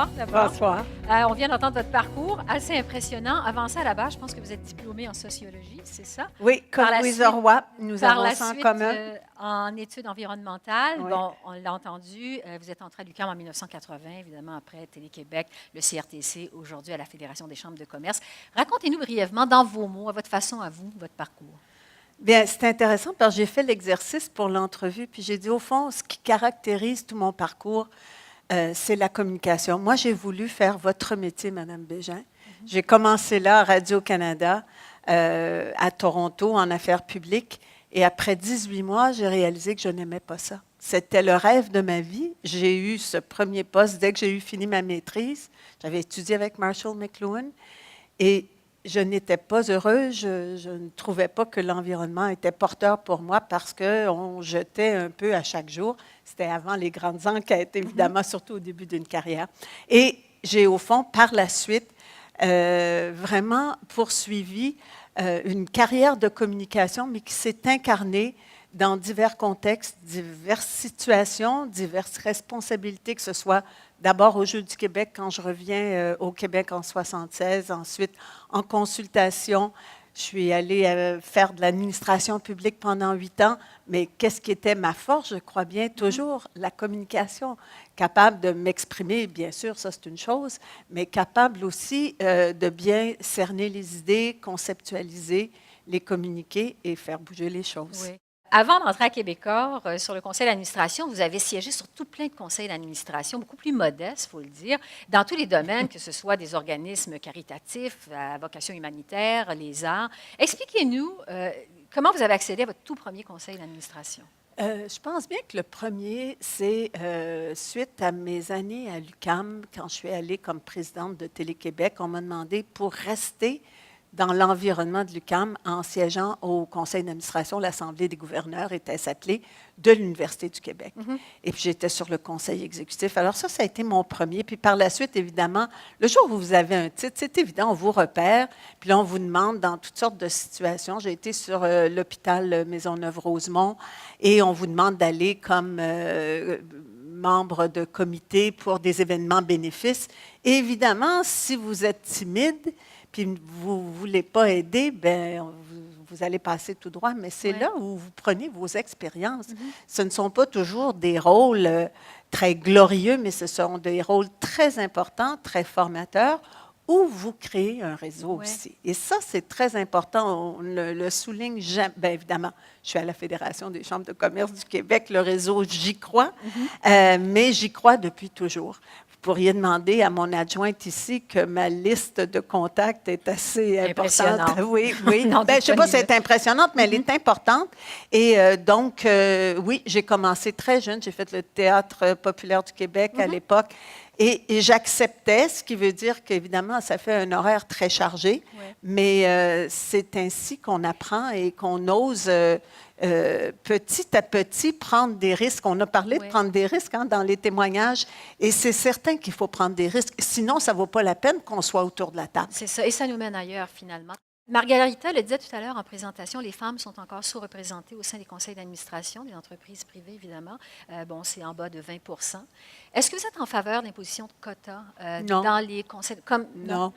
bonsoir d'abord. Bonsoir. On vient d'entendre votre parcours, assez impressionnant. Avant ça, à la base, je pense que vous êtes diplômée en sociologie, c'est ça? Oui, comme Par la Louise suite- Roy, nous Par avons la ça en suite, commun. en études environnementales, Oui. bon, on l'a entendu, vous êtes entrée à l'UQAM en 1980, évidemment, après Télé-Québec, le CRTC, aujourd'hui à la Fédération des chambres de commerce. Racontez-nous brièvement, dans vos mots, à votre façon, à vous, votre parcours. Bien, c'est intéressant parce que j'ai fait l'exercice pour l'entrevue, puis j'ai dit, au fond, ce qui caractérise tout mon parcours, c'est la communication. Moi, j'ai voulu faire votre métier, Madame Bégin. J'ai commencé là à Radio-Canada, à Toronto, en affaires publiques. Et après 18 mois, j'ai réalisé que je n'aimais pas ça. C'était le rêve de ma vie. J'ai eu ce premier poste dès que j'ai eu fini ma maîtrise. J'avais étudié avec Marshall McLuhan. Et je n'étais pas heureuse. Je ne trouvais pas que l'environnement était porteur pour moi parce qu'on jetait un peu à chaque jour. C'était avant les grandes enquêtes, évidemment, surtout au début d'une carrière. Et j'ai, au fond, par la suite, vraiment poursuivi une carrière de communication, mais qui s'est incarnée dans divers contextes, diverses situations, diverses responsabilités, que ce soit d'abord au Jeux du Québec, quand je reviens au Québec en 1976, ensuite en consultation. Je suis allée faire de l'administration publique pendant 8 ans, mais qu'est-ce qui était ma force? Je crois bien toujours la communication, capable de m'exprimer, bien sûr, ça c'est une chose, mais capable aussi de bien cerner les idées, conceptualiser, les communiquer et faire bouger les choses. Oui. Avant d'entrer à Québécois, sur le conseil d'administration, vous avez siégé sur tout plein de conseils d'administration, beaucoup plus modestes, il faut le dire, dans tous les domaines, que ce soit des organismes caritatifs, à vocation humanitaire, les arts. Expliquez-nous comment vous avez accédé à votre tout premier conseil d'administration. Je pense bien que le premier, c'est suite à mes années à l'UQAM, quand je suis allée comme présidente de Télé-Québec, on m'a demandé pour rester dans l'environnement de l'UQAM en siégeant au conseil d'administration, l'Assemblée des gouverneurs était s'appelée, de l'Université du Québec. Et puis j'étais sur le conseil exécutif. Alors ça a été mon premier. Puis par la suite, évidemment, le jour où vous avez un titre, c'est évident, on vous repère, puis là, on vous demande dans toutes sortes de situations. J'ai été sur l'hôpital Maisonneuve-Rosemont et on vous demande d'aller comme membre de comité pour des événements bénéfices. Et évidemment, si vous êtes timide, puis vous ne voulez pas aider, bien, vous allez passer tout droit. Mais c'est là où vous prenez vos expériences. Ce ne sont pas toujours des rôles très glorieux, mais ce sont des rôles très importants, très formateurs, où vous créez un réseau aussi. Et ça, c'est très important. On le souligne jamais. Bien évidemment, je suis à la Fédération des chambres de commerce du Québec, le réseau, j'y crois, mais j'y crois depuis toujours. Vous pourriez demander à mon adjointe ici que ma liste de contacts est assez importante. Oui, oui. Ben, je ne sais pas si elle est impressionnante, mais elle est importante. Et donc, oui, j'ai commencé très jeune. J'ai fait le Théâtre populaire du Québec à l'époque. Et j'acceptais, ce qui veut dire qu'évidemment, ça fait un horaire très chargé, mais c'est ainsi qu'on apprend et qu'on ose petit à petit prendre des risques. On a parlé de prendre des risques dans les témoignages, et c'est certain qu'il faut prendre des risques. Sinon, ça ne vaut pas la peine qu'on soit autour de la table. C'est ça, et ça nous mène ailleurs, finalement. Margarita le disait tout à l'heure en présentation, les femmes sont encore sous-représentées au sein des conseils d'administration, des entreprises privées, évidemment. Bon, c'est en bas de 20 %. Est-ce que vous êtes en faveur de l'imposition de quotas dans les conseils? Non.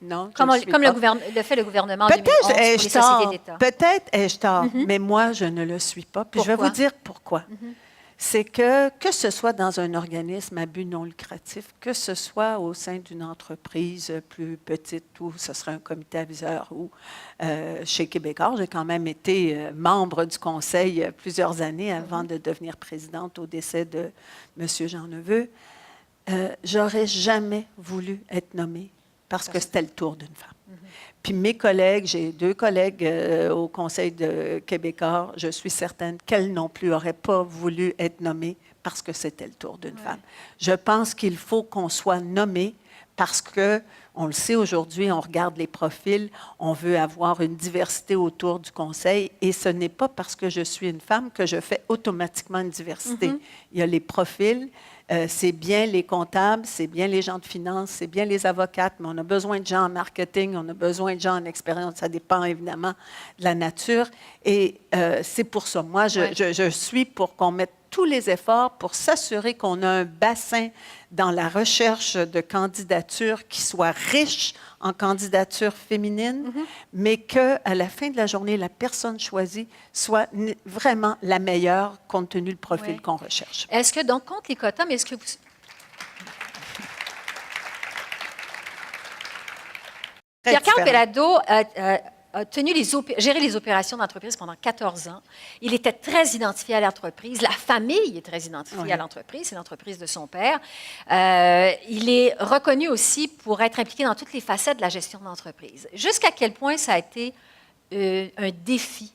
Non, comme le fait le gouvernement en 2011 pour les sociétés d'État. Peut-être ai-je tort, mais moi, je ne le suis pas. Puis je vais vous dire pourquoi. C'est que ce soit dans un organisme à but non lucratif, que ce soit au sein d'une entreprise plus petite ou ce serait un comité aviseur ou chez Québécois, j'ai quand même été membre du conseil plusieurs années avant de devenir présidente au décès de M. Jean Neveu. J'aurais jamais voulu être nommée parce que c'était le tour d'une femme. Puis mes collègues, j'ai 2 collègues au Conseil de Québécois, je suis certaine qu'elles non plus n'auraient pas voulu être nommées parce que c'était le tour d'une femme. Je pense qu'il faut qu'on soit nommé parce que, on le sait aujourd'hui, on regarde les profils, on veut avoir une diversité autour du Conseil, et ce n'est pas parce que je suis une femme que je fais automatiquement une diversité. Il y a les profils, C'est bien les comptables, c'est bien les gens de finance, c'est bien les avocates, mais on a besoin de gens en marketing, on a besoin de gens en expérience. Ça dépend évidemment de la nature. Et c'est pour ça. Moi, je suis pour qu'on mette tous les efforts pour s'assurer qu'on a un bassin dans la recherche de candidatures qui soit riche en candidatures féminines, mais qu'à la fin de la journée, la personne choisie soit vraiment la meilleure compte tenu du profil qu'on recherche. Est-ce que, donc, contre les quotas, mais est-ce que vous... Pierre-Carl Péladeau a géré les opérations d'entreprise pendant 14 ans. Il était très identifié à l'entreprise. La famille est très identifiée à l'entreprise. C'est l'entreprise de son père. Il est reconnu aussi pour être impliqué dans toutes les facettes de la gestion de l'entreprise. Jusqu'à quel point ça a été un défi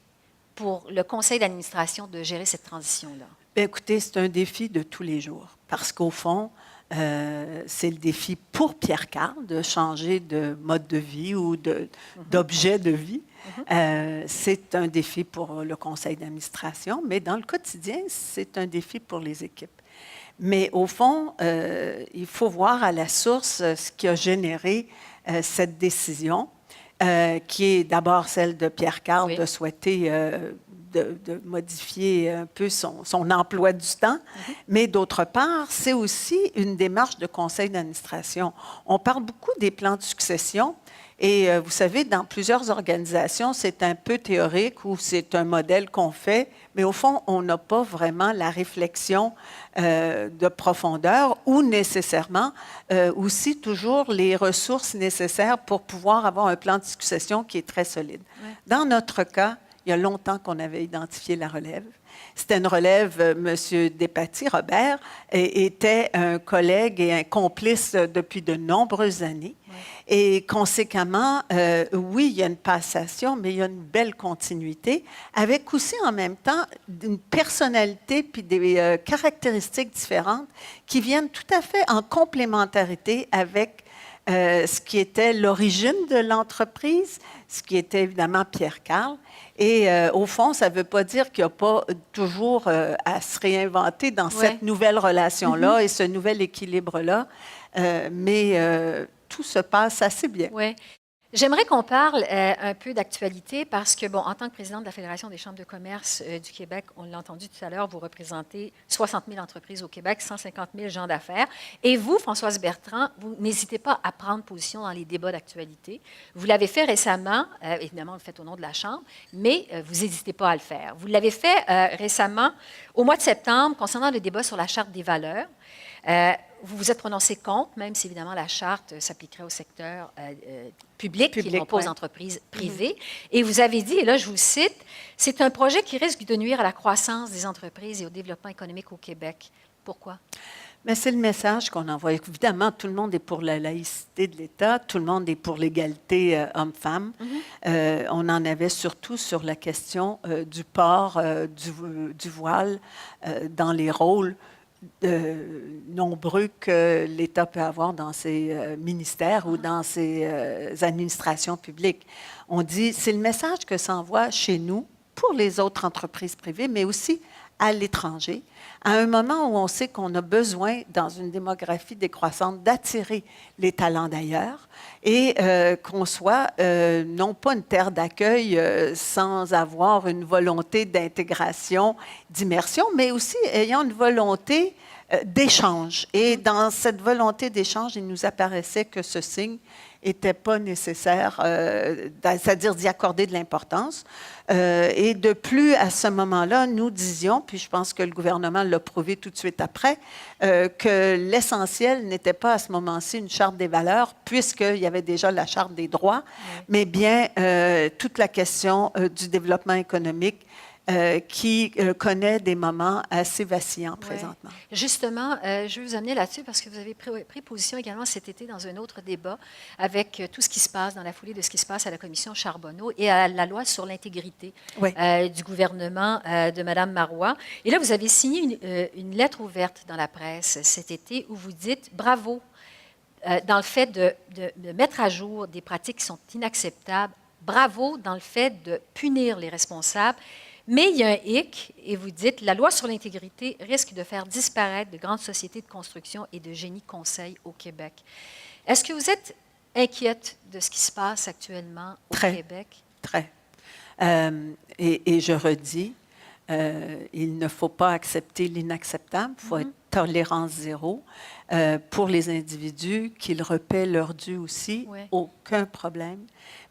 pour le conseil d'administration de gérer cette transition-là? Bien, écoutez, c'est un défi de tous les jours. Parce qu'au fond, c'est le défi pour Pierre-Carl de changer de mode de vie ou d'objet de vie. C'est un défi pour le conseil d'administration, mais dans le quotidien, c'est un défi pour les équipes. Mais au fond, il faut voir à la source ce qui a généré cette décision, qui est d'abord celle de Pierre-Carl de souhaiter de modifier un peu son emploi du temps, mais d'autre part, c'est aussi une démarche de conseil d'administration. On parle beaucoup des plans de succession et vous savez, dans plusieurs organisations, c'est un peu théorique ou c'est un modèle qu'on fait, mais au fond, on n'a pas vraiment la réflexion de profondeur ou nécessairement aussi toujours les ressources nécessaires pour pouvoir avoir un plan de succession qui est très solide. Dans notre cas, il y a longtemps qu'on avait identifié la relève. C'était une relève, M. Despatie, Robert, était un collègue et un complice depuis de nombreuses années. Et conséquemment, oui, il y a une passation, mais il y a une belle continuité, avec aussi en même temps une personnalité puis des caractéristiques différentes qui viennent tout à fait en complémentarité avec ce qui était l'origine de l'entreprise, ce qui était évidemment Pierre-Carl. Et au fond, ça ne veut pas dire qu'il n'y a pas toujours à se réinventer dans cette nouvelle relation-là et ce nouvel équilibre-là, mais tout se passe assez bien. Oui. J'aimerais qu'on parle un peu d'actualité parce que, bon, en tant que présidente de la Fédération des chambres de commerce du Québec, on l'a entendu tout à l'heure, vous représentez 60 000 entreprises au Québec, 150 000 gens d'affaires. Et vous, Françoise Bertrand, vous n'hésitez pas à prendre position dans les débats d'actualité. Vous l'avez fait récemment, évidemment, vous le faites au nom de la Chambre, mais vous n'hésitez pas à le faire. Vous l'avez fait récemment, au mois de septembre, concernant le débat sur la Charte des valeurs. Vous vous êtes prononcé contre, même si évidemment la charte s'appliquerait au secteur public et non pas aux entreprises privées. Et vous avez dit, et là je vous cite, c'est un projet qui risque de nuire à la croissance des entreprises et au développement économique au Québec. Pourquoi? Mais c'est le message qu'on envoie. Évidemment, tout le monde est pour la laïcité de l'État, tout le monde est pour l'égalité homme-femme. On en avait surtout sur la question du port du voile dans les rôles nombreux que l'État peut avoir dans ses ministères ou dans ses administrations publiques. On dit, c'est le message que ça envoie chez nous pour les autres entreprises privées, mais aussi à l'étranger, à un moment où on sait qu'on a besoin, dans une démographie décroissante, d'attirer les talents d'ailleurs et qu'on soit non pas une terre d'accueil sans avoir une volonté d'intégration, d'immersion, mais aussi ayant une volonté d'échange. Et dans cette volonté d'échange, il nous apparaissait que ce signe n'était pas nécessaire, c'est-à-dire d'y accorder de l'importance. Et de plus, à ce moment-là, nous disions, puis je pense que le gouvernement l'a prouvé tout de suite après, que l'essentiel n'était pas à ce moment-ci une charte des valeurs, puisqu'il y avait déjà la charte des droits, mais bien toute la question du développement économique qui connaît des moments assez vacillants présentement. Justement, je vais vous amener là-dessus parce que vous avez pris position également cet été dans un autre débat avec tout ce qui se passe dans la foulée de ce qui se passe à la commission Charbonneau et à la loi sur l'intégrité du gouvernement de Mme Marois. Et là, vous avez signé une lettre ouverte dans la presse cet été où vous dites « Bravo » dans le fait de mettre à jour des pratiques qui sont inacceptables. Bravo dans le fait de punir les responsables. Mais il y a un hic, et vous dites, la loi sur l'intégrité risque de faire disparaître de grandes sociétés de construction et de génie conseil au Québec. Est-ce que vous êtes inquiète de ce qui se passe actuellement au Québec? Très. Et je redis, il ne faut pas accepter l'inacceptable, il faut être tolérance zéro. Pour les individus, qu'ils repaient leur dû aussi, aucun problème.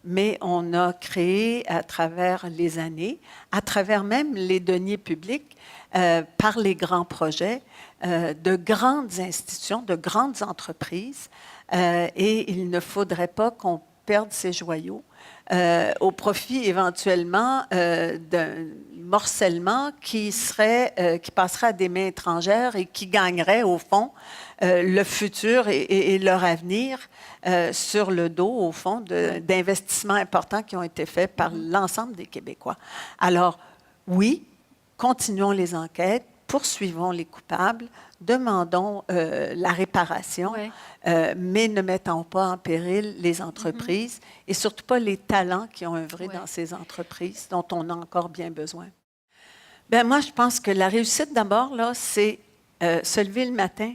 Mais on a créé à travers les années, à travers même les deniers publics, par les grands projets, de grandes institutions, de grandes entreprises, et il ne faudrait pas qu'on perde ces joyaux au profit éventuellement d'un morcellement qui passerait à des mains étrangères et qui gagnerait au fond le futur et leur avenir sur le dos, au fond, d'investissements importants qui ont été faits par l'ensemble des Québécois. Alors, oui, continuons les enquêtes, poursuivons les coupables, demandons la réparation, mais ne mettons pas en péril les entreprises et surtout pas les talents qui ont œuvré dans ces entreprises dont on a encore bien besoin. Bien, moi, je pense que la réussite, d'abord, là, c'est se lever le matin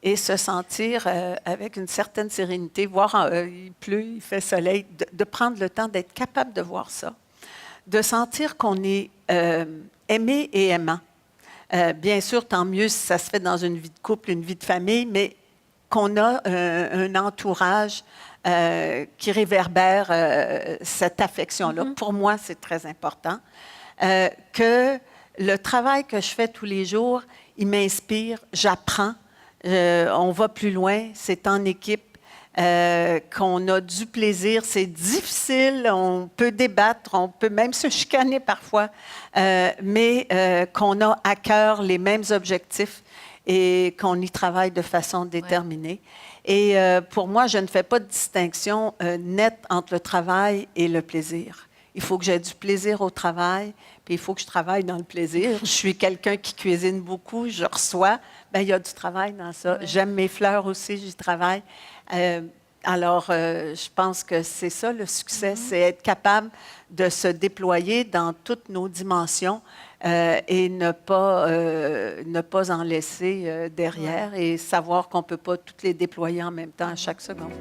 et se sentir avec une certaine sérénité, voir il pleut, il fait soleil, de prendre le temps d'être capable de voir ça, de sentir qu'on est aimé et aimant. Bien sûr, tant mieux si ça se fait dans une vie de couple, une vie de famille, mais qu'on a un entourage qui réverbère cette affection-là. Pour moi, c'est très important. Que le travail que je fais tous les jours, il m'inspire, j'apprends, on va plus loin, c'est en équipe. Qu'on a du plaisir, c'est difficile, on peut débattre, on peut même se chicaner parfois, mais qu'on a à cœur les mêmes objectifs et qu'on y travaille de façon déterminée. Et pour moi, je ne fais pas de distinction nette entre le travail et le plaisir. Il faut que j'aie du plaisir au travail, puis il faut que je travaille dans le plaisir. Je suis quelqu'un qui cuisine beaucoup, je reçois, bien, il y a du travail dans ça. J'aime mes fleurs aussi, j'y travaille. Alors, je pense que c'est ça le succès, c'est être capable de se déployer dans toutes nos dimensions et ne pas en laisser derrière et savoir qu'on ne peut pas toutes les déployer en même temps à chaque seconde.